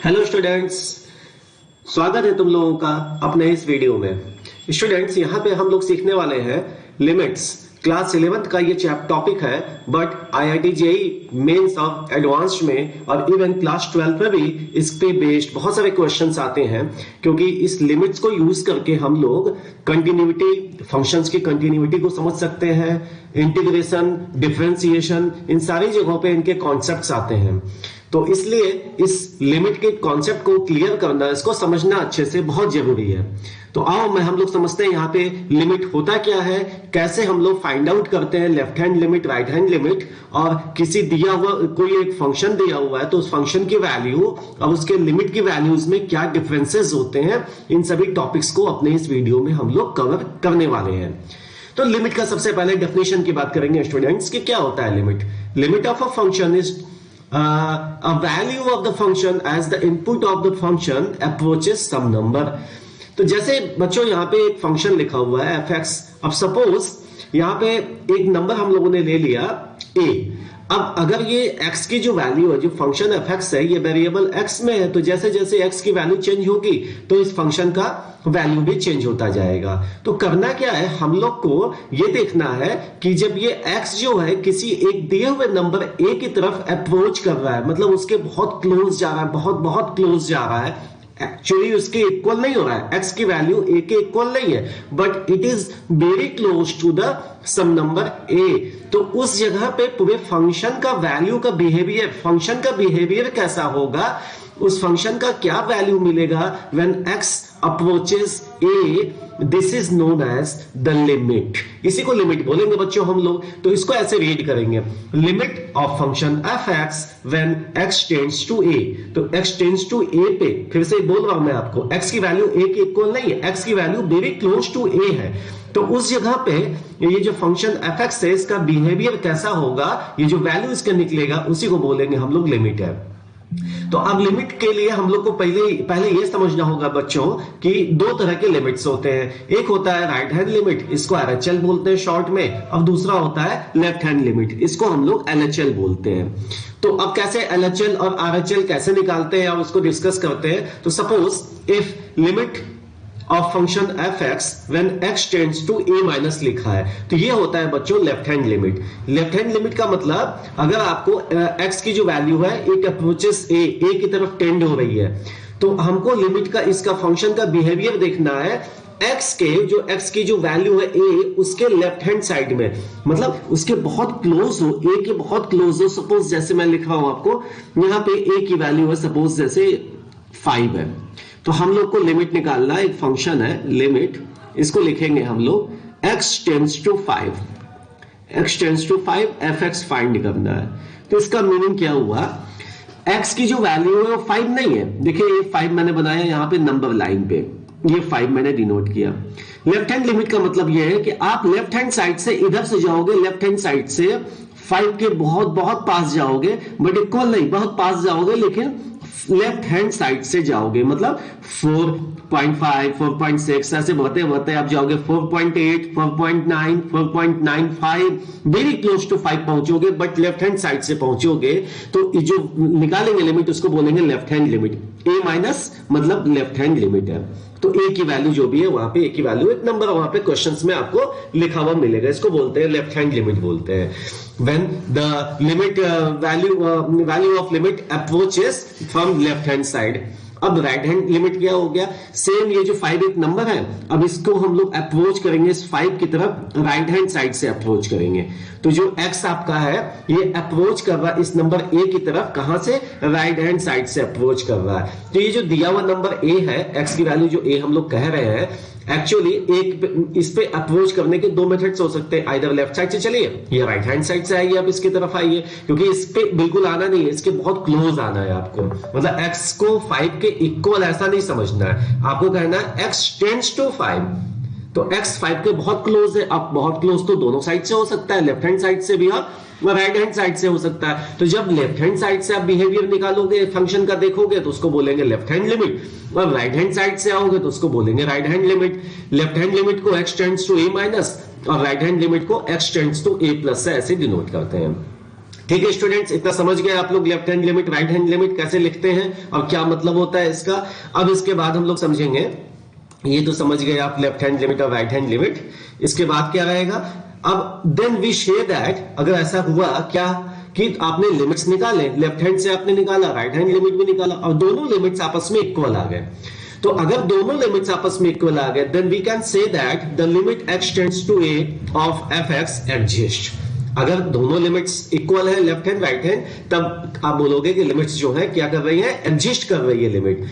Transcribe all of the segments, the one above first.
Hello students, स्वागत है तुम लोगों का अपने इस वीडियो में। स्टूडेंट्स, यहाँ पे हम लोग सीखने वाले हैं लिमिट्स। क्लास 11th का ये टॉपिक है, बट IIT JEE मेंस और एडवांस्ड में और इवन क्लास 12 में भी इस पे बेस्ड बहुत सारे क्वेश्चंस आते हैं, क्योंकि इस लिमिट्स को यूज करके हम लोग कंटिन्यूटी, फंक्शंस की कंटिन्यूटी को समझ सकते हैं, इंटीग्रेशन, डिफरेंशिएशन, इन सारी जगहों पे इनके कॉन्सेप्ट्स आते हैं। तो इसलिए इस लिमिट के कॉन्सेप्ट को क्लियर करना, इसको समझना अच्छे से बहुत जरूरी है। तो आओ हम लोग समझते हैं यहाँ पे लिमिट होता क्या है, कैसे हम लोग फाइंड आउट करते हैं left hand limit, right hand limit, और किसी दिया हुआ कोई एक फंक्शन दिया हुआ है तो उस फंक्शन की वैल्यू और उसके लिमिट की वैल्यूज में क्या डिफरेंसेस होते हैं, इन सभी टॉपिक्स को अपने इस वीडियो में हम लोग कवर करने वाले हैं। तो लिमिट का सबसे पहले डेफिनेशन की बात करेंगे स्टूडेंट्स कि क्या होता है limit. Limit of a function is a value of the function as the input of the function approaches some number। तो जैसे बच्चों यहाँ पे एक फंक्शन लिखा हुआ है fx, अब सपोज यहाँ पे एक नंबर हम लोगों ने ले लिया a। अब अगर ये x की जो वैल्यू है, जो फंक्शन fx है, ये वेरिएबल x में है, तो जैसे जैसे x की वैल्यू चेंज होगी तो इस फंक्शन का वैल्यू भी चेंज होता जाएगा। तो करना क्या है, हम लोग को ये देखना है कि जब ये x जो है किसी एक दिए हुए नंबर a की तरफ अप्रोच कर रहा है, मतलब उसके बहुत क्लोज जा रहा है, बहुत बहुत क्लोज जा रहा है, एक्चुअली उसके इक्वल नहीं हो रहा है, x की वैल्यू a के इक्वल नहीं है, but it is very close to the some number a। तो उस जगह पे पूरे फंक्शन का वैल्यू का बिहेवियर, फंक्शन का बिहेवियर कैसा होगा, उस फंक्शन का क्या वैल्यू मिलेगा when x approaches a, this is known as the limit. इसी को लिमिट बोलेंगे बच्चों हम लोग। तो इसको ऐसे रीड करेंगे, limit of function fx when x tends to a। तो x टेंड्स टू a पे, फिर से बोल रहा हूं मैं आपको, x की वैल्यू a के इक्वल नहीं है, x की value very close to a है। तो उस जगह पे ये जो फंक्शन fx है, इसका बिहेवियर कैसा होगा, ये जो वैल्यू इसका निकलेगा, उसी को बोलेंगे हम लोग लिमिट है। तो अब लिमिट के लिए हम लोग को पहले ये समझना होगा बच्चों कि दो तरह के लिमिट्स होते हैं। एक होता है राइट हैंड लिमिट, इसको RHL बोलते हैं शॉर्ट में, और दूसरा होता है लेफ्ट हैंड लिमिट, इसको हम लोग LHL बोलते हैं। तो अब कैसे LHL और RHL कैसे निकालते हैं, अब उसको डिस्कस करते हैं। तो suppose if limit of function fx when x tends to a minus लिखा है, तो ये होता है बच्चों left hand limit. Left hand limit का मतलब अगर आपको x की जो वैल्यू है इट अप्रोचेस a की तरफ टेंड हो रही है, तो हमको लिमिट का, इसका फंक्शन का बिहेवियर देखना है x की जो वैल्यू है a, उसके लेफ्ट हैंड साइड में, मतलब उसके बहुत क्लोज हो, a के बहुत क्लोज हो। सपोज जैसे मैं लिख रहा हूं आपको, यहाँ पे a की वैल्यू है सपोज जैसे 5 है, तो हम लोग को लिमिट निकालना है, एक फंक्शन है लिमिट, इसको लिखेंगे हम लोग x tends to 5 fx find करना है। तो इसका मीनिंग क्या हुआ, x की जो वैल्यू है वो 5 नहीं है, देखिए ये 5 मैंने बनाया यहाँ पे नंबर लाइन पे, ये 5 मैंने डिनोट किया। लेफ्ट हैंड लिमिट का मतलब ये है कि आप लेफ्ट हैंड साइड से इधर से जाओगे, लेफ्ट हैंड साइड से 5 के बहुत बहुत पास जाओगे, बट इक्वल नहीं, बहुत पास जाओगे, लेकिन लेफ्ट हैंड साइड से जाओगे, मतलब 4.5, 4.6 ऐसे बढ़ते बढ़ते आप जाओगे 4.8, 4.9, 4.95, वेरी क्लोज टू 5 पहुंचोगे, बट लेफ्ट हैंड साइड से पहुंचोगे। तो जो निकालेंगे लिमिट उसको बोलेंगे left hand limit. a minus मतलब लेफ्ट हैंड लिमिट है। तो a की वैल्यू जो भी है वहां पे, a की वैल्यू एक नंबर वहां पे क्वेश्चंस में आपको लिखा हुआ मिलेगा, इसको बोलते हैं लेफ्ट हैंड लिमिट बोलते हैं। when the limit value of limit approaches from left hand side। अब राइट हैंड लिमिट क्या हो गया, सेम ये जो 5 एक नंबर है, अब इसको हम लोग अप्रोच करेंगे इस 5 की तरफ, राइट हैंड साइड से अप्रोच करेंगे। तो जो x आपका है ये अप्रोच कर रहा है इस नंबर a की तरफ, कहां से, राइट हैंड साइड से अप्रोच कर रहा है। तो ये जो दिया हुआ नंबर a है, x की वैल्यू जो a हम लोग कह रहे हैं, एक्चुअली एक इस पे अप्रोच करने के दो मेथड्स हो सकते हैं, आइदर लेफ्ट साइड से चलिए या राइट हैंड साइड से आइए, आप इसकी तरफ आइए, क्योंकि इस पे बिल्कुल आना नहीं है, इसके बहुत क्लोज आना है आपको, मतलब x को 5 के इक्वल ऐसा नहीं समझना है, आपको कहना है x टेंड्स टू 5, तो x 5 के बहुत क्लोज है। अब बहुत क्लोज तो दोनों साइड से हो सकता है, लेफ्ट हैंड साइड से भी और राइट हैंड साइड से हो सकता है। तो जब लेफ्ट हैंड साइड से आप बिहेवियर निकालोगे, फंक्शन का देखोगे, तो उसको बोलेंगे लेफ्ट हैंड लिमिट, और राइट हैंड साइड से आओगे तो उसको बोलेंगे right hand limit. Left hand limit को x tends to a minus और राइट हैंड लिमिट को x tends to a plus से ऐसे डिनोट करते हैं। ठीक है स्टूडेंट्स, इतना समझ गए आप लोग left hand limit right hand limit कैसे लिखते हैं और क्या मतलब होता है इसका। अब इसके बाद हम लोग समझेंगे, ये तो समझ गए आप लेफ्ट हैंड लिमिट और राइट हैंड लिमिट। इसके बाद क्या रहेगा, अब देन वी से दैट, अगर ऐसा हुआ क्या कि आपने लिमिट्स निकाले, लेफ्ट हैंड से आपने निकाला, राइट हैंड लिमिट भी निकाला और दोनों लिमिट्स आपस में इक्वल आ गए, तो अगर दोनों लिमिट्स आपस में इक्वल आ गए then we can say that the limit x tends to a of fx exist. अगर दोनों लिमिट्स इक्वल है लेफ्ट हैंड राइट हैंड, तब आप बोलोगे कि लिमिट्स जो है क्या कर रही है, एग्जिस्ट कर रही है लिमिट।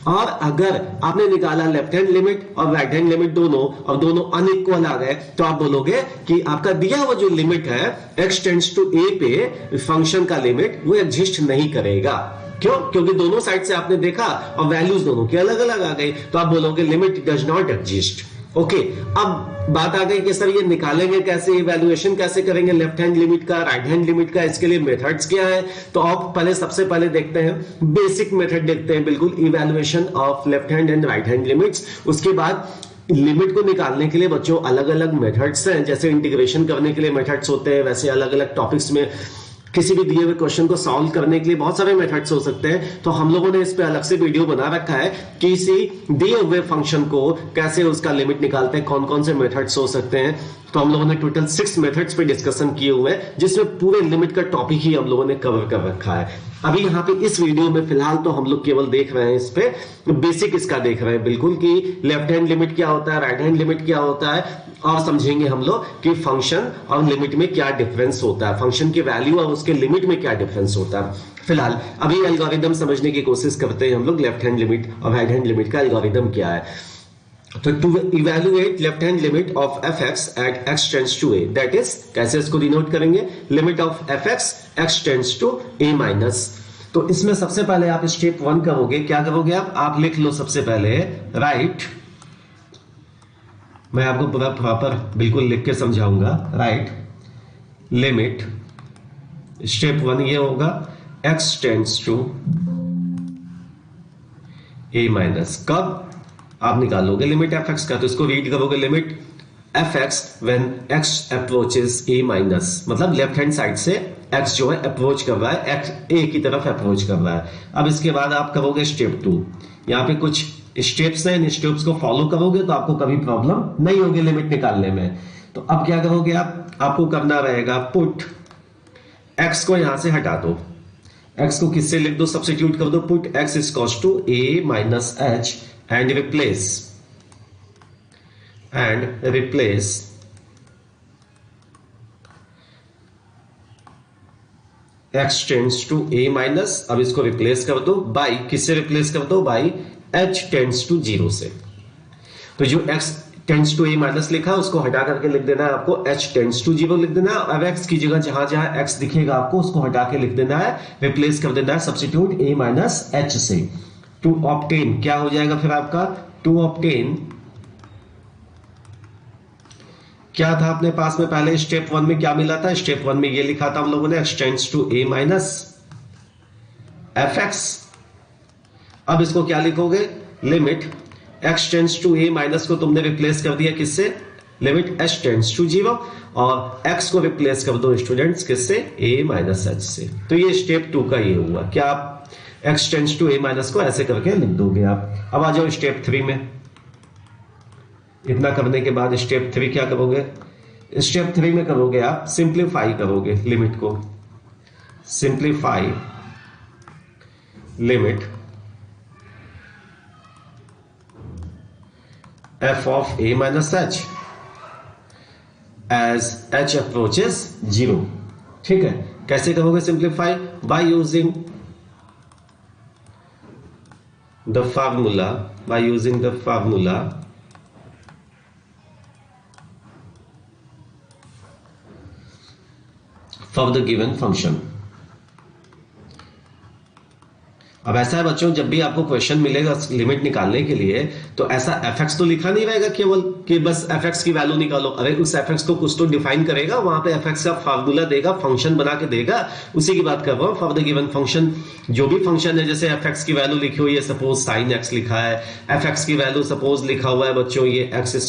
और अगर आपने निकाला लेफ्ट हैंड लिमिट और राइट हैंड लिमिट दोनों और दोनों अनइक्वल आ गए, तो आप बोलोगे कि आपका दिया हुआ जो लिमिट है x टेंड्स टू a पे फंक्शन का लिमिट वो एग्जिस्ट नहीं करेगा। क्यों? क्योंकि दोनों साइड से आपने देखा और वैल्यूज दोनों की अलग अलग आ गई, तो आप बोलोगे limit does not exist. Okay, अब बात आ गई कि सर ये निकालेंगे कैसे, इवैल्यूएशन कैसे करेंगे लेफ्ट हैंड लिमिट का राइट हैंड लिमिट का, इसके लिए मेथड्स क्या है। तो आप पहले सबसे पहले देखते हैं बेसिक मेथड, देखते हैं बिल्कुल evaluation of left hand and right hand limits. उसके बाद लिमिट को निकालने के लिए बच्चों अलग अलग मेथड्स हैं, जैसे इंटीग्रेशन करने के लिए मेथड्स होते हैं, वैसे अलग अलग टॉपिक्स में किसी भी दिए हुए क्वेश्चन को सॉल्व करने के लिए बहुत सारे मेथड्स हो सकते हैं। तो हम लोगों ने इस पे अलग से वीडियो बना रखा है कि किसी दिए हुए फंक्शन को कैसे उसका लिमिट निकालते हैं, कौन कौन से मेथड्स हो सकते हैं। तो हम लोगों ने टोटल 6 मेथड्स पे डिस्कशन किए हुए हैं, जिसमें पूरे लिमिट का टॉपिक ही हम लोगों ने कवर कर रखा है। अभी यहाँ पे इस वीडियो में फिलहाल तो हम लोग केवल देख रहे हैं इस पे बेसिक इसका देख रहे हैं बिल्कुल कि लेफ्ट हैंड लिमिट क्या होता है, राइट हैंड लिमिट क्या होता है, और समझेंगे हम लोग कि फंक्शन और लिमिट में क्या डिफरेंस होता है, फंक्शन की वैल्यू और उसके लिमिट में क्या डिफरेंस होता है। फिलहाल अभी एल्गोरिदम समझने की कोशिश करते हैं हम लोग, लेफ्ट हैंड लिमिट और राइट हैंड लिमिट का एल्गोरिदम क्या है। तो to evaluate left hand limit of fx at x tends to a, that is कैसे इसको डिनोट करेंगे, limit of fx x tends to a minus. तो इसमें सबसे पहले आप स्टेप 1 करोगे, क्या करोगे आप लिख लो सबसे पहले राइट, मैं आपको पूरा प्रॉपर बिल्कुल लिख के समझाऊंगा, राइट लिमिट, स्टेप 1 ये होगा x tends to a minus. कब आप निकालोगे लिमिट fx का, तो इसको रीड करोगे limit fx when x approaches a minus, मतलब लेफ्ट हैंड साइड से x जो है अप्रोच कर रहा है, x a की तरफ अप्रोच कर रहा है। अब इसके बाद आप करोगे स्टेप 2, यहाँ पे कुछ स्टेप्स हैं, इन स्टेप्स को फॉलो करोगे तो आपको कभी प्रॉब्लम नहीं होगी लिमिट निकालने में। तो अब क्या करोगे आपको करना रहेगा पुट x को यहां से हटा दो, x को किससे लिख दो, सब्स्टिट्यूट कर दो, put x is equals to a minus h and replace x tends to a minus. अब इसको रिप्लेस कर दो बाई, किससे रिप्लेस कर दो, बाई h टेंड्स टू 0 से। तो जो x tends to a minus लिखा उसको हटा करके लिख देना है आपको h टेंड्स टू 0 लिख देना है। अब x की जगह जहां जहां x दिखेगा आपको उसको हटा के लिख देना है, रिप्लेस कर देना है सब्स्टिट्यूट a माइनस h से। टू ऑब्टेन क्या हो जाएगा फिर आपका, टू ऑब्टेन क्या था अपने पास में पहले स्टेप 1 में क्या मिला था, स्टेप 1 में ये लिखा था हम लोगों ने x tends to a minus fx। अब इसको क्या लिखोगे, limit x tends to a minus को तुमने रिप्लेस कर दिया किससे, लिमिट h टेंड्स टू 0, और x को रिप्लेस कर दो स्टूडेंट्स किससे, a माइनस h से। तो ये स्टेप 2 का ये हुआ, क्या आप x tends to a minus को ऐसे करके लिख दोगे आप। अब आ जाओ स्टेप 3 में। इतना करने के बाद स्टेप 3 क्या करोगे, स्टेप 3 में करोगे आप सिंप्लीफाई करोगे लिमिट को, simplify limit f of a minus h as h approaches 0। ठीक है, कैसे करोगे simplify, by using the formula, by using the formula for the given function। अब ऐसा है बच्चों, जब भी आपको क्वेश्चन मिलेगा लिमिट निकालने के लिए तो ऐसा fx तो लिखा नहीं रहेगा केवल कि बस fx की वैल्यू निकालो। अरे उस fx को कुछ तो डिफाइन करेगा, वहां पे fx का फार्मूला देगा, फंक्शन बना के देगा, उसी की बात कर रहा हूं। फॉर द गिवन फंक्शन जो भी फंक्शन है, जैसे fx की वैल्यू लिखी हुई है, सपोज sin x लिखा है, fx की वैल्यू सपोज लिखा हुआ है बच्चों ये x²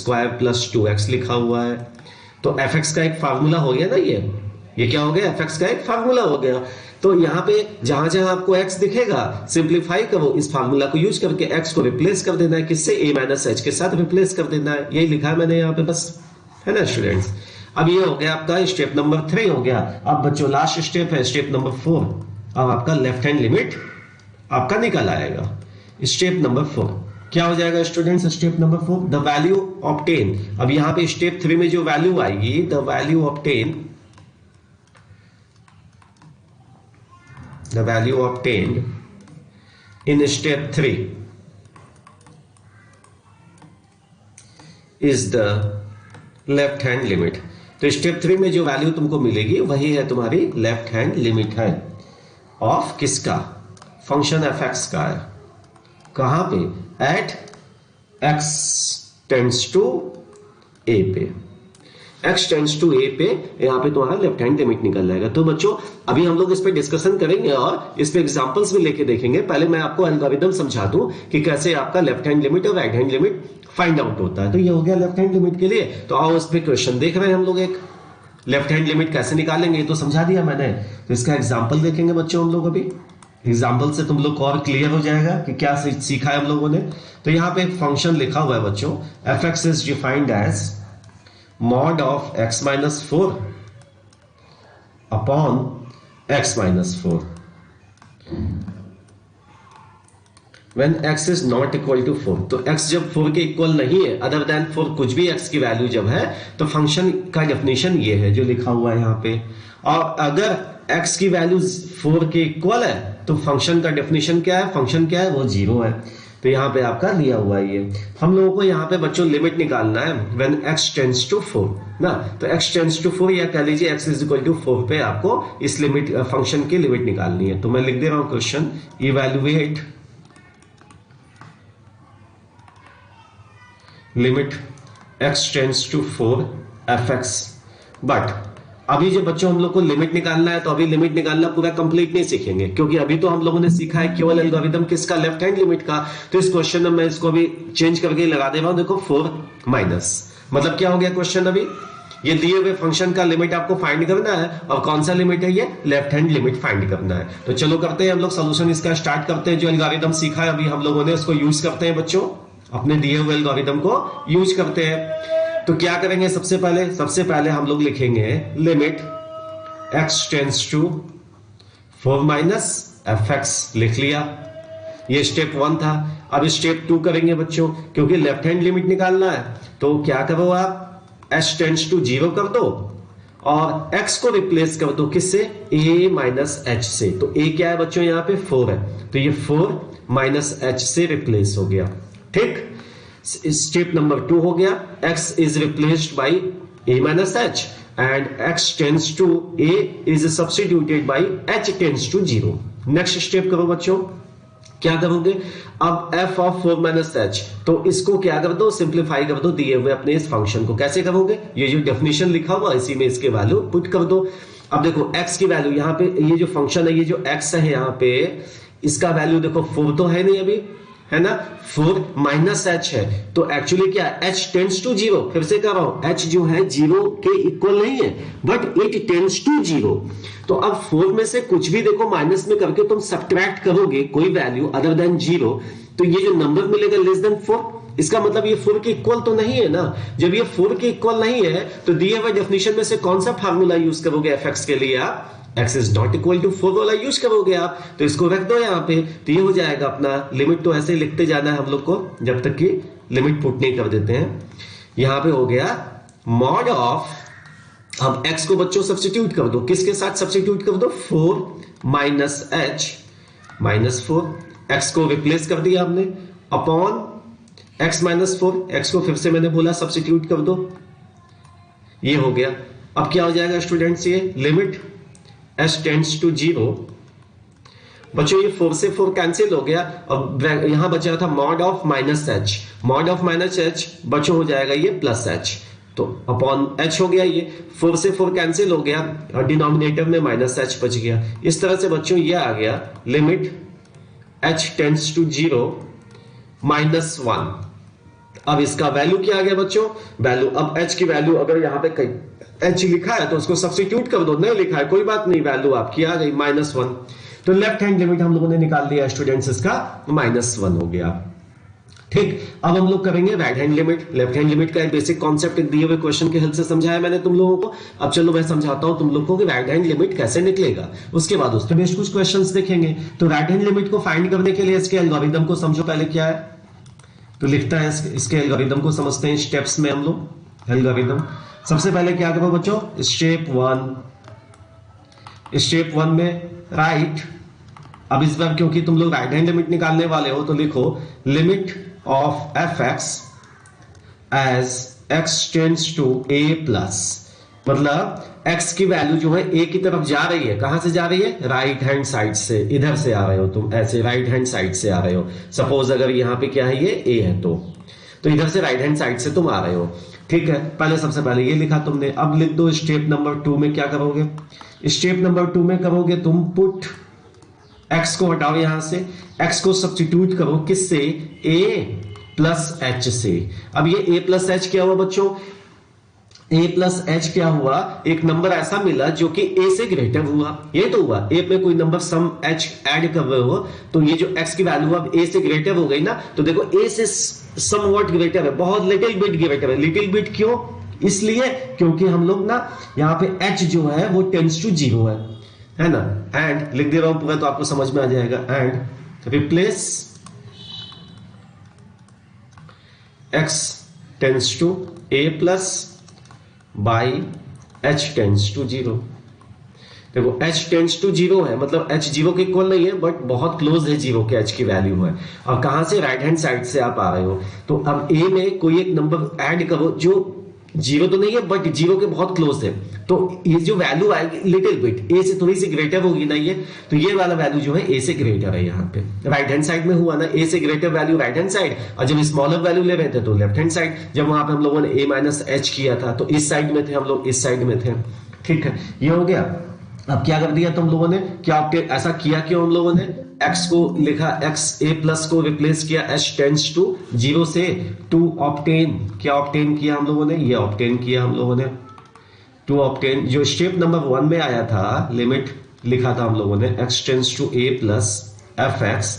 + 2x लिखा हुआ है, तो fx का एक फार्मूला हो गया ना, ये क्या हो गया, fx का एक फार्मूला हो गया। तो यहाँ पे जहां जहां आपको x दिखेगा सिंप्लीफाई करो, इस फार्मूला को यूज करके x को रिप्लेस कर देना है, किससे, a माइनस एच के साथ रिप्लेस कर देना है। यही लिखा है मैंने यहाँ पे बस, है ना स्टूडेंट्स। अब ये हो गया आपका स्टेप नंबर 3 हो गया। अब बच्चों लास्ट स्टेप है स्टेप नंबर 4। अब आपका लेफ्ट हैंड लिमिट आपका निकल आएगा। स्टेप नंबर 4 क्या हो जाएगा students, step number 4 the value obtain. अब यहां पे स्टेप 3 में जो वैल्यू आएगी, the value obtain, the value obtain in step 3 is the left hand limit. तो स्टेप 3 में जो वैल्यू तुमको मिलेगी वही है तुम्हारी लेफ्ट हैंड लिमिट है ऑफ किसका, फंक्शन fx का है। कहां पे, at x tends to a पे, x टेंड्स टू a पे यहां पे तुम्हारा लेफ्ट हैंड लिमिट निकल जाएगा। तो बच्चों अभी हम लोग इस पे डिस्कशन करेंगे और इस पे एग्जांपल्स भी लेके देखेंगे। पहले मैं आपको एल्गोरिथम समझा दूं कि कैसे आपका लेफ्ट हैंड लिमिट और right hand limit find out होता है। तो ये हो गया लेफ्ट हैंड लिमिट के लिए। तो आओ इस पे क्वेश्चन देख रहे हैं हम लोग। एक लेफ्ट हैंड लिमिट कैसे निकालेंगे ये तो समझा दिया मैंने, तो इसका एग्जांपल देखेंगे बच्चों हम लोग। अभी एग्जांपल से तुम लोग को और क्लियर हो जाएगा कि क्या सीखा है हम लोगों ने। तो यहाँ पे एक फंक्शन लिखा हुआ है बच्चों, fx is defined as mod of x minus 4 upon x minus 4 when x is not equal to 4। तो x जब 4 के इक्वल नहीं है, अदर देन 4 कुछ भी x की वैल्यू जब है, तो फंक्शन का डेफिनेशन ये है जो लिखा हुआ है यहाँ पे। और अगर x की वैल्यू 4 के इक्वल है तो फंक्शन का डेफिनेशन क्या है, फंक्शन क्या है, वो 0 है। तो यहाँ पे आपका लिया हुआ है ये। हम लोगों को यहाँ पे बच्चों लिमिट निकालना है when x tends to 4 ना। तो x tends to 4 या कह लीजिए x is equal to 4 पे आपको इस लिमिट फंक्शन की लिमिट निकालनी है। तो मैं लिख दे रहा हूं question, evaluate limit x tends to 4 fx। But अभी जो बच्चों हम लोग को लिमिट निकालना है, तो अभी लिमिट निकालना पूरा कंप्लीट नहीं सीखेंगे, क्योंकि अभी तो हम लोगों ने सीखा है केवल एल्गोरिथम किसका, लेफ्ट हैंड लिमिट का। तो इस क्वेश्चन में मैं इसको अभी चेंज करके लगा दे रहा हूं। देखो 4 माइनस, मतलब क्या हो गया क्वेश्चन, अभी ये दिए हुए फंक्शन का लिमिट आपको फाइंड करना है, और कौन सा लिमिट है, ये लेफ्ट हैंड लिमिट फाइंड करना है। तो चलो करते हैं हम लोग सोल्यूशन इसका स्टार्ट करते हैं। जो एल्गोरिथम सीखा है अभी हम लोगों ने उसको यूज करते हैं बच्चों, अपने दिए हुए एल्गोरिथम को यूज करते हैं। तो क्या करेंगे, सबसे पहले हम लोग लिखेंगे limit x tends to 4 minus fx, लिख लिया। ये स्टेप 1 था। अब स्टेप 2 करेंगे बच्चों, क्योंकि लेफ्ट हैंड लिमिट निकालना है। तो क्या करो आप, h टेंड्स टू 0 कर दो और x को रिप्लेस कर दो किससे, a माइनस h से। तो a क्या है बच्चों, यहाँ पे 4 है, तो ये 4 माइनस h से रिप्लेस हो गया। ठीक, स्टेप नंबर 2 हो गया, x is replaced by a minus h and x tends to a is substituted by h tends to 0। Next step करो बच्चों, क्या करोगे, अब f ऑफ 4 माइनस h, तो इसको क्या कर दो, सिंप्लीफाई कर दो दिए हुए अपने इस फंक्शन को। कैसे करोगे, ये जो डेफिनेशन लिखा हुआ इसी में इसके वैल्यू पुट कर दो। अब देखो x की वैल्यू यहाँ पे, ये जो फंक्शन है, ये जो x है यहाँ पे, इसका वैल्यू देखो 4 तो है नहीं अभी, है ना, 4 माइनस h है। तो एक्चुअली क्या है, h टेंड्स टू 0, फिर से कह रहा हूं h जो है 0 के इक्वल नहीं है, बट इट टेंड्स टू 0। तो अब 4 में से कुछ भी देखो माइनस में करके तुम सब्ट्रैक्ट करोगे कोई वैल्यू अदर देन 0, तो ये जो नंबर मिलेगा लेस देन 4, इसका मतलब ये 4 के इक्वल तो नहीं है ना। जब ये 4 के इक्वल नहीं है तो दिए हुए डेफिनेशन में से कौन सा फार्मूला यूज करोगे fx के लिए, आप x is not equal to 4 वाला यूज करोगे आप। तो इसको रख दो यहाँ पे, तो ये हो जाएगा अपना लिमिट। तो ऐसे ही लिखते जाना है हम लोग को जब तक कि लिमिट पुट नहीं कर देते हैं। यहाँ पे हो गया मॉड ऑफ, अब x को बच्चों सब्स्टिट्यूट कर दो, किसके साथ सब्स्टिट्यूट कर दो, 4 माइनस h माइनस 4, x को रिप्लेस कर दिया हमने, अपॉन x माइनस 4, x को फिर से मैंने बोला सब्स्टिट्यूट कर दो, ये हो गया। अब क्या हो जाएगा स्टूडेंट्स, ये लिमिट h टेंड्स टू 0, बच्चों ये 4 से 4 कैंसिल हो गया, और यहां बचा था mod of minus h, mod of minus h बच्चों हो जाएगा ये प्लस h, तो अपॉन h हो गया। ये 4 से 4 कैंसिल हो गया और डिनोमिनेटर में माइनस h बच गया। इस तरह से बच्चों ये आ गया limit h tends to 0 minus 1। अब इसका वैल्यू क्या आ गया बच्चों, वैल्यू, अब h की वैल्यू अगर यहां पे कहीं h लिखा है तो उसको सब्स्टिट्यूट कर दो, नहीं लिखा है कोई बात नहीं, वैल्यू आपकी आ गई -1। तो लेफ्ट हैंड लिमिट हम लोगों ने निकाल दिया स्टूडेंट्स, इसका -1 हो गया। ठीक, अब हम लोग करेंगे right hand limit. Left hand limit का एक बेसिक कॉन्सेप्ट दिए हुए क्वेश्चन के हेल्प से समझाया मैंने तुम लोगों को। अब चलो मैं समझाता हूं तुम लोगों को कि राइट हैंड लिमिट कैसे निकलेगा, उसके बाद उस पर बेस्ड कुछ क्वेश्चंस देखेंगे। तो राइट हैंड लिमिट को फाइंड करने के लिए इसके एल्गोरिथम को समझो पहले क्या है, तो लिखता है इसके एल्गोरिथम को समझते हैं स्टेप्स में हम लोग। एल्गोरिथम सबसे पहले क्या करो बच्चों, स्टेप वन में राइट, अब इस बार क्योंकि तुम लोग राइट हैंड लिमिट निकालने वाले हो तो लिखो limit of f x as x tends to a plus, मतलब x की वैल्यू जो है a की तरफ जा रही है, कहां से जा रही है, राइट हैंड साइड से, इधर से आ रहे हो तुम, ऐसे राइट हैंड साइड से आ रहे हो। सपोज अगर यहां पे क्या है, ये a है तो इधर से राइट हैंड साइड से तुम आ रहे हो। ठीक है, पहले सबसे पहले ये लिखा तुमने। अब लिख दो स्टेप नंबर 2 में क्या करोगे, स्टेप नंबर 2 में करोगे तुम पुट x को हटाओ यहां से, x को सब्स्टिट्यूट करो किससे, a प्लस h से। अब ये a प्लस h क्या हुआ बच्चों, a प्लस h क्या हुआ, एक नंबर ऐसा मिला जो कि a से ग्रेटर हुआ, ये तो हुआ a में कोई नंबर सम h ऐड कर रहे हो तो ये जो x की वैल्यू अब a से ग्रेटर हो गई ना, तो देखो a से समवॉट ग्रेटर है, बहुत लिटिल बिट ग्रेटर है। लिटिल बिट क्यों, इसलिए क्योंकि हम लोग ना यहाँ पे h जो है वो टेंड्स टू 0 है ना। एंड लिख दे रहा हूं पूरा तो आपको समझ में आ जाएगा। And replace x tends to a plus by h tends to 0। देखो h टेंड्स टू 0 है, मतलब h 0 के इक्वल नहीं है बट बहुत क्लोज है 0 के, h की वैल्यू है। और कहां से, राइट हैंड साइड से आप आ रहे हो, तो अब a में कोई एक नंबर ऐड करो जो 0 तो नहीं है बट 0 के बहुत क्लोज है, तो ये जो वैल्यू आएगी लिटिल बिट a से थोड़ी सी ग्रेटर होगी ना ये, तो ये वाला वैल्यू जो है a से ग्रेटर है। यहाँ पे राइट हैंड साइड में हुआ ना, a से greater value right hand side, और जब स्मॉलर वैल्यू ले रहे थे तो लेफ्ट हैंड साइड। जब वहां पे हम लोगों ने a माइनस h किया था तो इस साइड में थे हम लोग, इस साइड में थे। ठीक है, ये हो गया। अब क्या कर दिया तुम लोगों ने, क्या ऐसा किया क्यों हम लोगों ने, x को लिखा, x a प्लस को रिप्लेस किया h टेंड्स टू 0 से टू ऑब्टेन, क्या ऑब्टेन किया हम लोगों ने, ये ऑब्टेन किया हम लोगों ने, टू ऑब्टेन जो स्टेप नंबर 1 में आया था, लिमिट लिखा था हम लोगों ने x tends to a plus f x,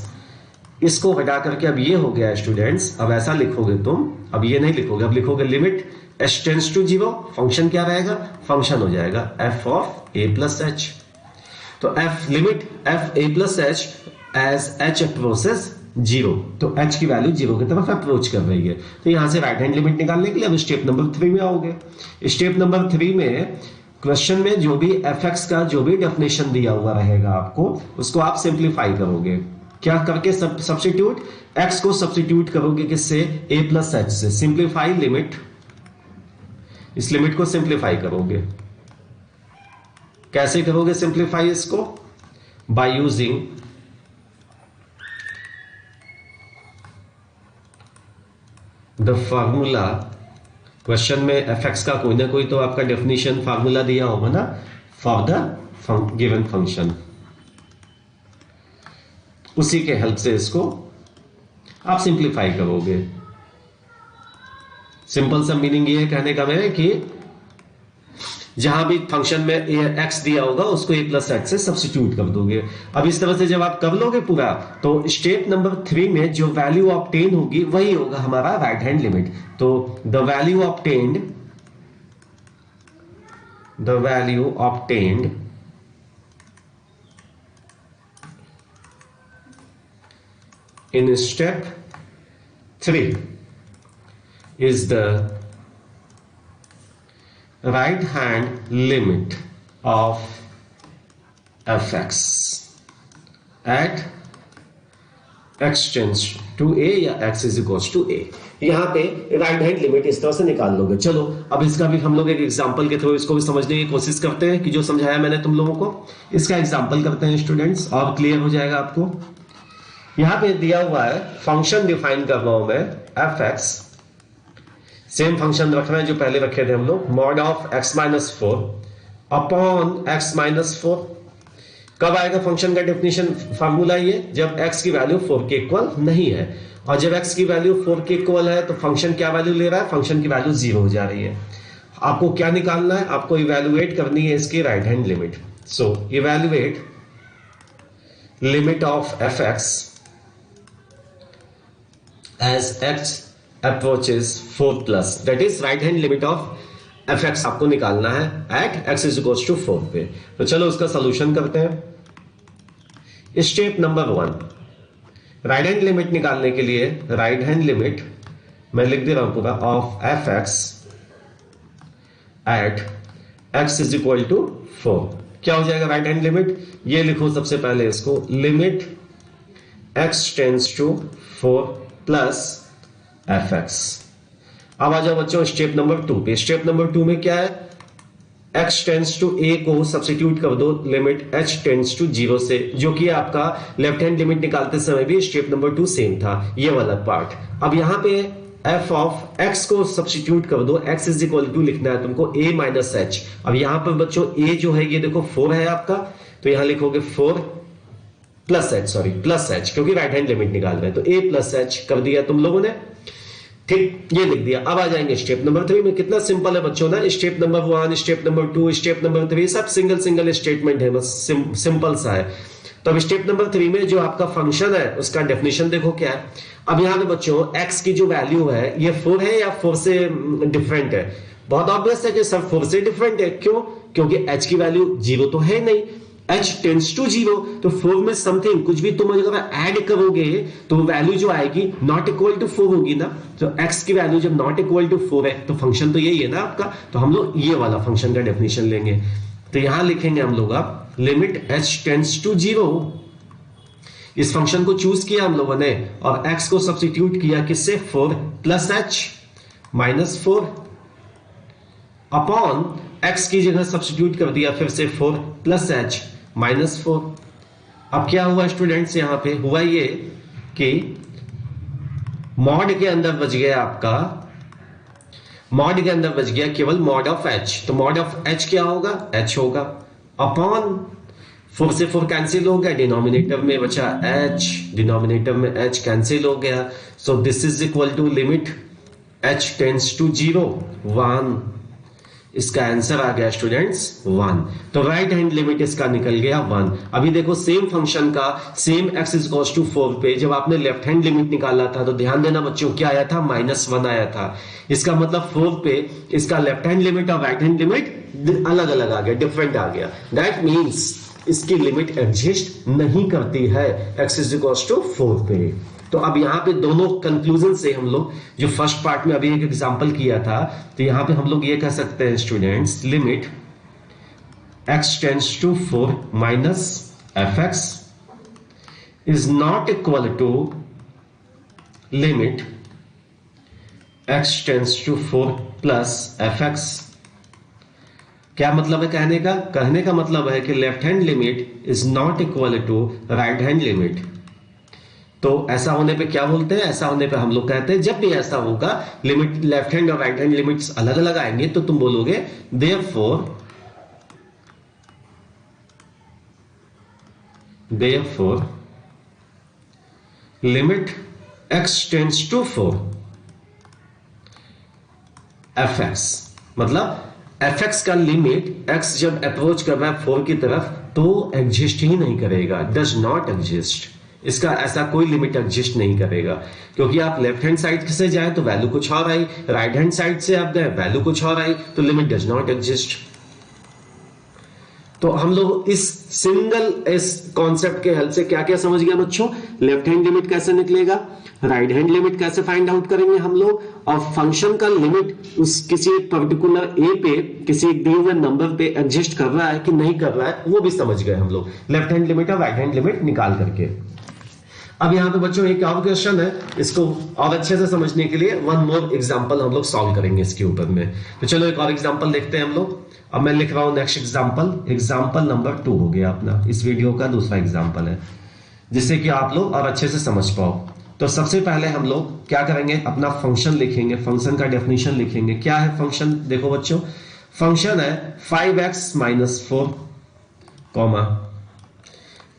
इसको हटा करके अब ये हो गया स्टूडेंट्स। अब ऐसा लिखोगे तुम, अब ये नहीं लिखोगे, अब लिखोगे limit h tends to 0, function क्या रहेगा, फंक्शन हो जाएगा f of a plus h। तो f limit f a plus h as h approaches 0, तो h की वैल्यू 0 की तरफ अप्रोच कर रही है। तो यहां से राइट हैंड लिमिट निकालने के लिए अब स्टेप नंबर 3 में आओगे। स्टेप नंबर 3 में क्वेश्चन में जो भी fx का जो भी डेफिनेशन दिया हुआ रहेगा आपको, उसको आप सिंप्लीफाई करोगे, क्या करके, सब्स्टिट्यूट, x को सब्स्टिट्यूट करोगे किससे, a प्लस h से। सिंप्लीफाई लिमिट, इस लिमिट को सिंप्लीफाई करोगे, कैसे करोगे सिंप्लीफाई इसको, by using the formula. Question में fx का कोई ना कोई तो आपका डेफिनेशन फार्मूला दिया होगा ना, फॉर द गिवन फंक्शन, उसी के हेल्प से इसको आप सिंप्लीफाई करोगे। सिंपल सा मीनिंग ये कहने का है कि जहां भी फंक्शन में x दिया होगा उसको a प्लस एक्स से सब्स्टिट्यूट कर दोगे। अब इस तरह से जब आप कर लोगे पूरा, तो स्टेप नंबर 3 में जो वैल्यू ऑब्टेन होगी वही होगा हमारा राइट हैंड लिमिट। तो the value obtained in step 3 is the right hand limit of fx at x tends to a या x is equals to a। यहां पे राइट हैंड लिमिट इस तरह से निकाल लोगे। चलो अब इसका भी हम लोग एक एग्जांपल के थ्रू इसको भी समझने की कोशिश करते हैं कि जो समझाया मैंने तुम लोगों को, इसका एग्जांपल करते हैं स्टूडेंट्स, और क्लियर हो जाएगा आपको। यहां पे दिया हुआ है, फंक्शन डिफाइन कर रहा हूं मैं, एफ एक्स, सेम फंक्शन रख रहे हैं जो पहले रखे थे हम लोग, mod of x minus 4 upon x minus 4। कब आएगा फंक्शन का डेफिनेशन फार्मूला ये, जब x की वैल्यू 4 के इक्वल नहीं है, और जब x की वैल्यू 4 के इक्वल है तो फंक्शन क्या वैल्यू ले रहा है, फंक्शन की वैल्यू 0 हो जा रही है। आपको क्या निकालना है, आपको इवैल्यूएट करनी है इसकी right hand limit. So evaluate limit of fx as x approaches 4 plus, that is right hand limit of fx आपको निकालना है at x is equals to 4 पे। तो चलो उसका सॉल्यूशन करते हैं। Step number 1, right hand limit निकालने के लिए राइट हैंड लिमिट मैं लिख दे रहा हूं पूरा of fx at x is equal to 4। क्या हो जाएगा राइट हैंड लिमिट, ये लिखो सबसे पहले इसको, limit x tends to 4 plus fx। अब आ जाओ बच्चों स्टेप नंबर 2 पे। स्टेप नंबर 2 में क्या है, x टेंड्स टू a को सब्स्टिट्यूट कर दो लिमिट h टेंड्स टू 0 से, जो कि आपका लेफ्ट हैंड लिमिट निकालते समय भी स्टेप नंबर 2 सेम था, ये वाला पार्ट। अब यहां पे f ऑफ x को सब्स्टिट्यूट कर दो, x इज इक्वल टू लिखना है तुमको a माइनस h। अब यहां पर बच्चों a जो है ये देखो 4 है आपका, तो यहां लिखोगे 4 plus h, sorry plus h, क्योंकि राइट हैंड लिमिट निकाल रहे हैं, तो a प्लस h कर दिया तुम लोगों ने, ठीक, ये लिख दिया। अब आ जाएंगे स्टेप नंबर 3 में। कितना सिंपल है बच्चों ना, step number 1, step number 2, step number 3 सब सिंगल सिंगल स्टेटमेंट है, बस सिंपल सा है। तो अब स्टेप नंबर 3 में जो आपका फंक्शन है उसका डेफिनेशन देखो क्या है। अब यहां पे बच्चों x की जो वैल्यू है ये 4 है या 4 से डिफरेंट है, बहुत ऑब्वियस है कि सब 4 से डिफरेंट है। क्यों, क्योंकि h की वैल्यू 0 तो है नहीं, h टेंड्स टू 0, तो 4 में समथिंग कुछ भी तुम अगर ऐड करोगे तो वैल्यू जो आएगी नॉट इक्वल टू 4 होगी ना। तो x की वैल्यू जब नॉट इक्वल टू 4 है तो फंक्शन तो यही है ना आपका, तो हम लोग ये वाला फंक्शन का डेफिनेशन लेंगे। तो यहां लिखेंगे हम लोग आप लिमिट h टेंड्स टू 0, इस फंक्शन को चूज किया हम लोगों ने और x को सब्स्टिट्यूट किया किससे, 4 plus h minus 4 upon x की जगह सब्स्टिट्यूट कर दिया फिर से 4 प्लस h माइनस 4। अब क्या हुआ स्टूडेंट्स, यहां पे हुआ ये कि मॉड के अंदर बच गया आपका, मॉड के अंदर बच गया केवल मॉड ऑफ h, तो मॉड ऑफ h क्या होगा, h होगा अपॉन 4 से 4 कैंसिल हो गया, डिनोमिनेटर में बचा h, डिनोमिनेटर में h कैंसिल हो गया। So this is equal to limit h tends to 0 1, इसका आंसर आ गया स्टूडेंट्स 1। तो राइट हैंड लिमिट इसका निकल गया 1। अभी देखो सेम फंक्शन का same x is equal to 4 पे जब आपने लेफ्ट हैंड लिमिट निकाला था तो ध्यान देना बच्चों क्या आया था, -1 आया था। इसका मतलब 4 पे इसका लेफ्ट हैंड लिमिट और राइट हैंड लिमिट अलग अलग आ गया, डिफरेंट आ गया। दैट मीन्स इसकी लिमिट एग्जिस्ट नहीं करती है x इज इक्वल टू 4 पे। तो अब यहां पे दोनों कंक्लूजन से हम लोग जो फर्स्ट पार्ट में अभी एक एग्जांपल किया था, तो यहां पे हम लोग ये कह सकते हैं students limit x tends to 4 minus fx is not equal to limit x tends to 4 plus fx। क्या मतलब है कहने का, कहने का मतलब है कि left hand limit is not equal to right hand limit. तो ऐसा होने पे क्या बोलते हैं, ऐसा होने पे हम लोग कहते हैं जब भी ऐसा होगा लिमिट लेफ्ट हैंड और राइट हैंड लिमिट्स अलग अलग आएंगे तो तुम बोलोगे therefore limit x tends to 4 fx, मतलब fx का लिमिट x जब अप्रोच कर रहा है 4 की तरफ तो एग्जिस्ट ही नहीं करेगा, डज नॉट एग्जिस्ट। इसका ऐसा कोई लिमिट एग्जिस्ट नहीं करेगा, क्योंकि आप लेफ्ट हैंड साइड से जाए तो वैल्यू कुछ और आई, राइट हैंड साइड से आप गए वैल्यू कुछ और आई, तो लिमिट डज नॉट एग्जिस्ट। तो हम लोग इस सिंगल इस कॉन्सेप्ट के हेल्प से क्या क्या समझ गया बच्चों, लेफ्ट हैंड लिमिट कैसे निकलेगा, राइट हैंड लिमिट कैसे फाइंड आउट करेंगे हम लोग, और फंक्शन का लिमिट उस किसी एक पर्टिकुलर ए पे किसी एक दिए हुए नंबर पे एग्जिस्ट कर रहा है कि नहीं कर रहा है वो भी समझ गए हम लोग लेफ्ट हैंड लिमिट और राइट हैंड लिमिट निकाल करके। अब यहाँ पे बच्चों एक और क्वेश्चन है, इसको और अच्छे से समझने के लिए वन मोर एग्जांपल हम लोग सॉल्व करेंगे इसके ऊपर में। तो चलो एक और एग्जांपल देखते हैं हम लोग। अब मैं लिख रहा हूं नेक्स्ट एग्जांपल, एग्जांपल नंबर 2 हो गया अपना, इस वीडियो का दूसरा एग्जांपल है, जिससे कि आप लोग और अच्छे से समझ पाओ। तो सबसे पहले हम लोग क्या करेंगे, अपना फंक्शन लिखेंगे, फंक्शन का डेफिनेशन लिखेंगे। क्या है फंक्शन, देखो बच्चों फंक्शन है 5x - 4 कॉमा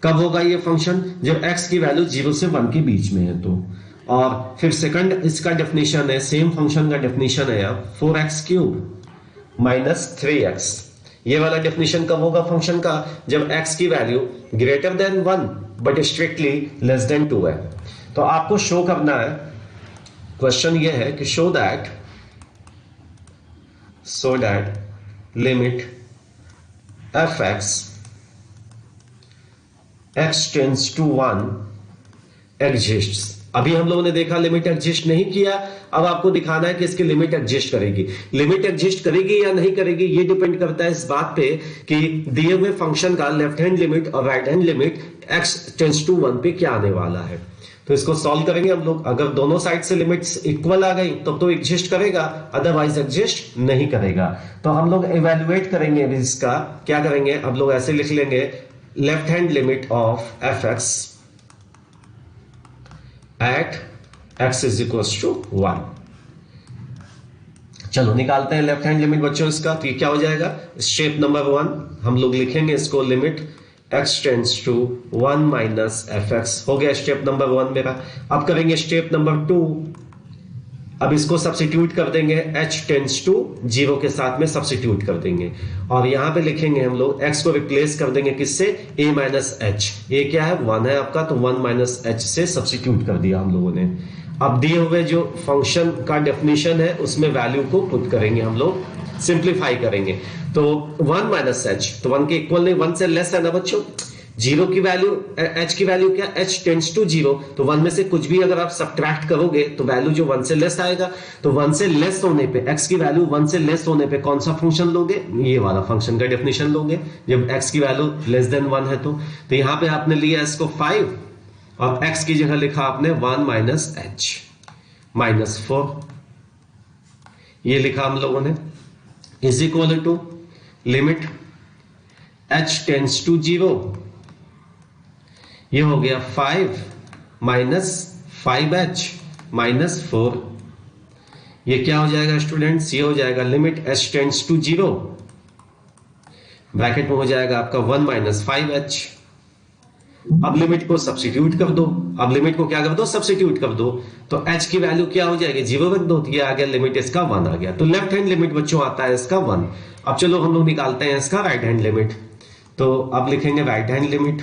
कब होगा ये फंक्शन? जब x की वैल्यू 0 से 1 के बीच में है तो। और फिर सेकंड इसका डेफिनेशन है, सेम फंक्शन का डेफिनेशन है 4x³ माइनस 3x। ये वाला डेफिनेशन कब होगा फंक्शन का? जब x की value greater than 1 but strictly less than 2 है। तो आपको शो करना है, क्वेश्चन ये है कि show that limit fx x tends to 1 exists. अभी हम लोगों ने देखा लिमिट एग्जिस्ट नहीं किया, अब आपको दिखाना है कि इसकी लिमिट एग्जिस्ट करेगी। लिमिट एग्जिस्ट करेगी या नहीं करेगी ये डिपेंड करता है इस बात पे कि दिए हुए फंक्शन का लेफ्ट हैंड लिमिट और right hand limit x tends to 1 पे क्या आने वाला है। तो इसको सॉल्व करेंगे हम लोग। अगर दोनों साइड से लिमिट्स इक्वल आ गई तब तो एग्जिस्ट करेगा, अदरवाइज एग्जिस्ट नहीं करेगा। तो हम लोग इवेल्युएट करेंगे इसका, क्या करेंगे अब लोग ऐसे लिख लेंगे left hand limit of fx at x is equals to 1। चलो निकालते हैं लेफ्ट हैंड लिमिट बच्चों इसका। तो ये क्या हो जाएगा? स्टेप नंबर 1 हम लोग लिखेंगे इसको limit x tends to 1 minus fx। हो गया स्टेप नंबर 1 मेरा। अब करेंगे स्टेप नंबर 2। अब इसको सब्स्टिट्यूट कर देंगे, h टेंड्स टू 0 के साथ में सब्स्टिट्यूट कर देंगे और यहां पे लिखेंगे हम लोग x को रिप्लेस कर देंगे किससे? a minus h। ये क्या है? 1 है आपका, तो 1 माइनस h से सब्स्टिट्यूट कर दिया हम लोगों ने। अब दिए हुए जो फंक्शन का डेफिनेशन है उसमें वैल्यू को पुट करेंगे हम लोग, सिंप्लीफाई करेंगे। तो 1 माइनस h, तो 1 के इक्वल नहीं, 1 से लेस है ना बच्चों। 0 की वैल्यू, h की वैल्यू क्या? h टेंड्स टू 0, तो 1 में से कुछ भी अगर आप सब्ट्रैक्ट करोगे तो वैल्यू जो 1 से लेस आएगा। तो 1 से लेस होने पे, x की वैल्यू 1 से लेस होने पे कौन सा फंक्शन लोगे? ये वाला फंक्शन का डेफिनेशन लोगे जब x की वैल्यू लेस देन 1 है तो। यहां पे आपने लिया इसको 5 और x की जगह लिखा आपने 1 माइनस h माइनस 4, ये लिखा हम लोगों ने, is equal to limit h tends to 0, ये हो गया 5 माइनस 5h माइनस 4। ये क्या हो जाएगा स्टूडेंट्स? ये हो जाएगा limit h tends to 0, bracket में हो जाएगा आपका 1 माइनस 5h। अब लिमिट को सब्स्टिट्यूट कर दो, अब लिमिट को क्या कर दो? सब्स्टिट्यूट कर दो। तो h की वैल्यू क्या हो जाएगी? 0 रख दो, ये आ गया लिमिट इसका 1 आ गया। तो लेफ्ट हैंड लिमिट बच्चों आता है इसका 1। अब चलो हम लोग निकालते हैं इसका राइट हैंड लिमिट। तो अब लिखेंगे right hand limit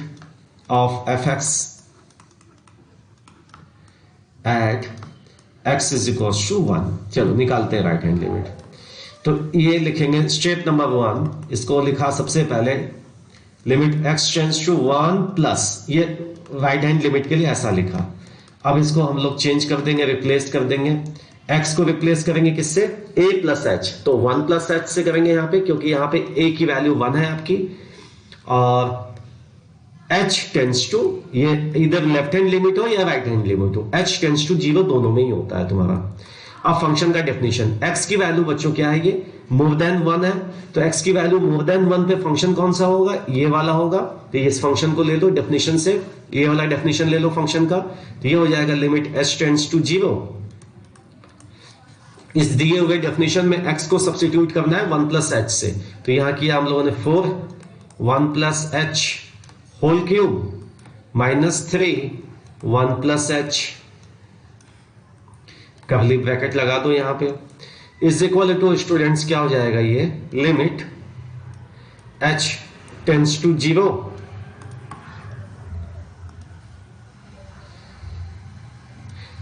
of fx at x is equals to 1। चलो निकालते हैं राइट हैंड लिमिट। तो ये लिखेंगे स्टेप नंबर 1, इसको लिखा सबसे पहले limit x tends to 1 plus, ये राइट हैंड लिमिट के लिए ऐसा लिखा। अब इसको हम लोग चेंज कर देंगे, रिप्लेस कर देंगे। x को रिप्लेस करेंगे किससे? a प्लस h, तो 1 प्लस h से करेंगे यहाँ पे, क्योंकि यहाँ पे a की वैल्यू 1 है आपकी। और h टेंड्स टू, ये इधर लेफ्ट हैंड लिमिट हो या राइट हैंड लिमिट हो, h टेंड्स टू 0 दोनों में ही होता है तुम्हारा। अब फंक्शन का डेफिनेशन, x की वैल्यू बच्चों क्या है? ये मोर देन 1 है, तो x की वैल्यू मोर देन 1 पे फंक्शन कौन सा होगा? ये वाला होगा। तो इस फंक्शन को ले लो डेफिनेशन से, ये वाला डेफिनेशन ले लो फंक्शन का। तो ये हो जाएगा लिमिट h टेंड्स टू 0। इस दिए हुए डेफिनेशन में x को सब्स्टिट्यूट करना है 1 प्लस h से। तो यहां किया हम लोगों ने 4 1 plus h whole cube minus 3 1 plus h, curly bracket लगा दो यहां पे, इज इक्वल टू स्टूडेंट्स क्या हो जाएगा? ये limit h tends to 0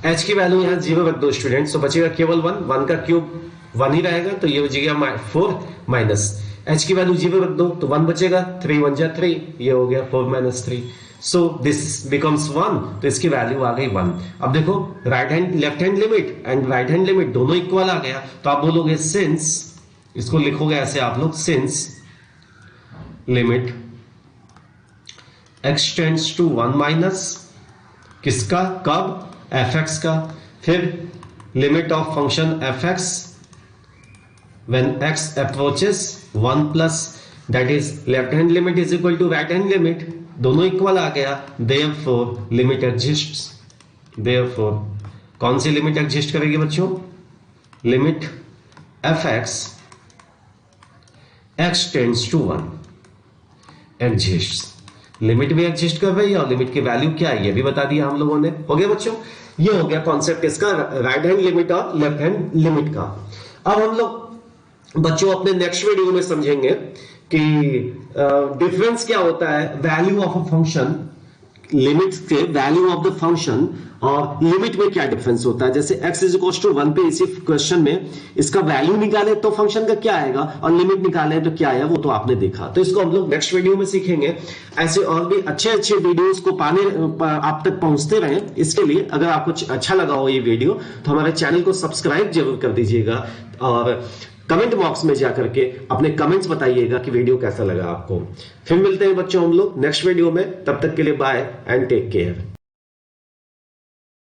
h की वैल्यू यहां 0 रख दो स्टूडेंट्स, तो बचेगा केवल 1 का क्यूब 1 ही रहेगा, तो ये बचेगा 4 माइनस h की वैल्यू 0 रख दो तो 1 बचेगा, 3 1 जा 3, ये हो गया 4 माइनस 3। सो दिस बिकम्स 1, तो इसकी वैल्यू आ गई 1। अब देखो right hand left hand limit and right hand limit दोनों इक्वल आ गया, तो आप बोलोगे सिंस, इसको लिखोगे ऐसे आप लोग, since limit x tends to 1 minus किसका? कब? fx का। फिर limit of function fx when x approaches 1 plus, that is left hand limit is equal to right hand limit, दोनों इक्वल आ गया, therefore लिमिट एग्जिस्ट्स। therefore कौन सी limit exist करेगी बच्चों? Limit fx x tends to 1 exists. Limit भी exist कर रही है और लिमिट की वैल्यू क्या है ये भी बता दिया हम लोगों ने। हो गया बच्चों, ये हो गया कॉन्सेप्ट इसका, राइट हैंड लिमिट और लेफ्ट हैंड लिमिट का। अब हम लोग बच्चों अपने नेक्स्ट वीडियो में समझेंगे कि डिफरेंस क्या होता है value of a function, limits के वैल्यू ऑफ द फंक्शन और लिमिट में क्या डिफरेंस होता है। जैसे x इज इक्वल टू 1 पे इसी क्वेश्चन में इसका वैल्यू निकाले तो फंक्शन का क्या आएगा और लिमिट निकाले तो क्या आएगा, वो तो आपने देखा। तो इसको हम लोग नेक्स्ट वीडियो में सीखेंगे। ऐसे और भी अच्छे अच्छे वीडियोस को पाने आप तक पहुंचते रहें, इसके लिए अगर आपको अच्छा लगा हो ये वीडियो तो हमारे चैनल को सब्सक्राइब जरूर कर दीजिएगा और कमेंट बॉक्स में जाकर के अपने कमेंट्स बताइएगा कि वीडियो कैसा लगा आपको। फिर मिलते हैं बच्चों हम लोग नेक्स्ट वीडियो में, तब तक के लिए बाय एंड टेक केयर।